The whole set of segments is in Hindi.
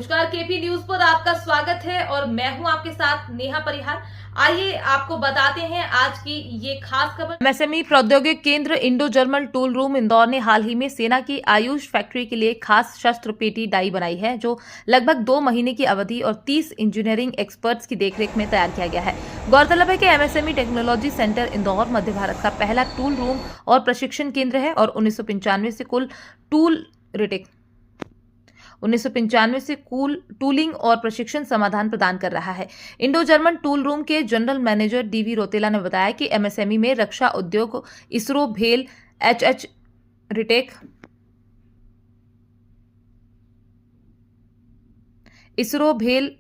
नमस्कार, केपी न्यूज पर आपका स्वागत है और मैं हूं आपके साथ नेहा परिहार। आइए आपको बताते हैं आज की ये खास खबर। एमएसएमई प्रौद्योगिक केंद्र Indo German tool room Indore ने हाल ही में सेना की आयुष फैक्ट्री के लिए खास शस्त्र पेटी डाई बनाई है, जो लगभग 2 महीने की अवधि और 30 इंजीनियरिंग एक्सपर्ट्स की देखरेख में तैयार किया गया है। गौरतलब है कि एमएसएमई टेक्नोलॉजी सेंटर इंदौर मध्य भारत का पहला टूल रूम और प्रशिक्षण केंद्र है और 1995 से कुल टूलिंग और प्रशिक्षण समाधान प्रदान कर रहा है। इंडो जर्मन टूल रूम के जनरल मैनेजर डीवी रोतेला ने बताया कि एमएसएमई में रक्षा उद्योग, इसरो, भेल,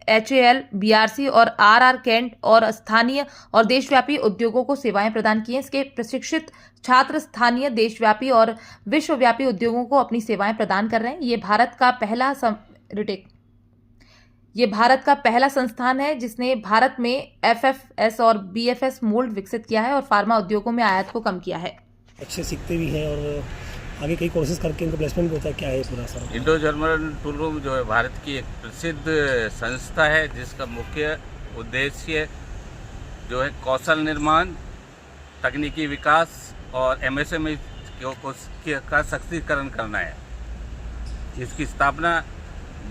HAL, BRC और RR कैंट और स्थानीय और देशव्यापी उद्योगों को सेवाएं प्रदान की हैं। इसके प्रशिक्षित छात्र स्थानीय, देशव्यापी और विश्वव्यापी उद्योगों को अपनी सेवाएं प्रदान कर रहे हैं। ये भारत का पहला संस्थान है जिसने भारत में FFS और BFS मोल्ड विकसित किया है और फार्मा उद्योगों में आयात को कम किया है। अच्छे सीखते भी हैं और आगे कई कोर्सेज करके इनका प्लेसमेंट भी होता है। क्या है पूरा sir? Indo German tool room जो है भारत की एक प्रसिद्ध संस्था है जिसका मुख्य उद्देश्य जो है कौशल निर्माण, तकनीकी विकास और MSME का सशक्तिकरण करना है। इसकी स्थापना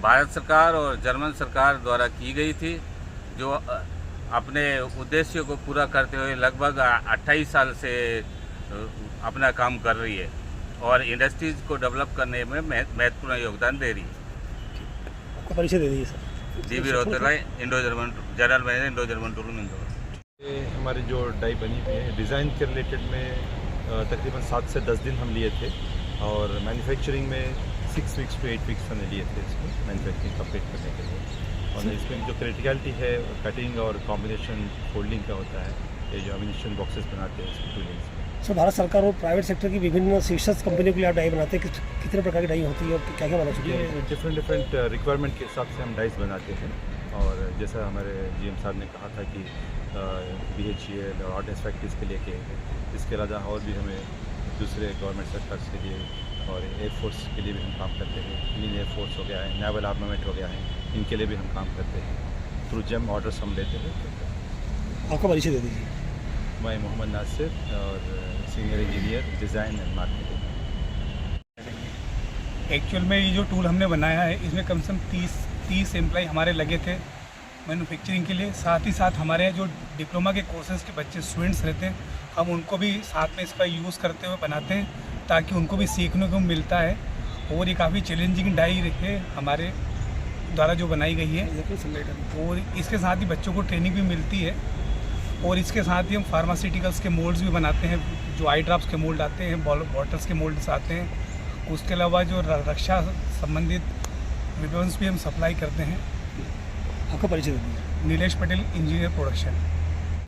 भारत सरकार और जर्मन सरकार द्वारा की गई थी, जो अपने उद्देश्यों को पूरा करते हुए लगभग 28 साल से अपना काम कर रही है और इंडस्ट्रीज को डेवलप करने में महत्वपूर्ण योगदान दे रही है। आपका परिचय दे दीजिए sir. D V Rotela, general manager Indo German tool room Indore. हमारी जो डाई बनी हुई है डिज़ाइन के रिलेटेड में तकरीबन 7 से 10 दिन हम लिए थे और मैन्युफैक्चरिंग में 6 वीक्स to 8 वीक्स हमने लिए थे इसमें मैन्युफैक्चरिंग कंप्लीट करने के लिए। और इसमें जो क्रिटिकलिटी है कटिंग और कॉम्बिनेशन फोल्डिंग का होता है, ये जो एमिनेशन बॉक्सेस बनाते हैं इसकी टूलिंग में। सर, भारत सरकार और प्राइवेट सेक्टर की विभिन्न शीर्षक कंपनियों के लिए आप डाई बनाते हैं, कितने प्रकार की डाई होती है और क्या क्या बना चुकी है? डिफरेंट रिक्वायरमेंट के हिसाब से हम डाइस बनाते हैं और जैसा हमारे GM साहब ने कहा था कि BHEL और ऑर्डिनेंस फैक्ट्रीज के लिए किए हैं। इसके अलावा और भी हमें दूसरे गवर्नमेंट सेक्टर्स के लिए और एयरफोर्स के लिए भी हम काम करते हैं। इंडियन एयरफोर्स हो गया है, नेवल आर्मामेंट हो गया है, इनके लिए भी हम काम करते हैं। थ्रू जेम ऑर्डर्स हम लेते हैं। आपका परिचय दे दीजिए। मैं मोहम्मद नासिर और senior engineer design and marketing. Actual में ये जो टूल हमने बनाया है इसमें कम से कम 30 एम्प्लॉय हमारे लगे थे मैन्युफैक्चरिंग के लिए। साथ ही साथ हमारे जो डिप्लोमा के कोर्सेज़ के बच्चे स्टूडेंट्स रहते हैं, हम उनको भी साथ में इसका यूज़ करते हुए बनाते हैं ताकि उनको भी सीखने को मिलता है। और ये काफ़ी चैलेंजिंग डाई है हमारे द्वारा जो बनाई गई है और इसके साथ ही बच्चों को ट्रेनिंग भी मिलती है। और इसके साथ ही हम फार्मास्यूटिकल्स के मोल्ड्स भी बनाते हैं, जो आई ड्रॉप्स के मोल्ड आते हैं, बॉटल्स के मोल्ड्स आते हैं। उसके अलावा जो रक्षा संबंधित वेपन्स भी हम सप्लाई करते हैं। आपका परिचय दे दीजिए। Nilesh Patel, engineer production.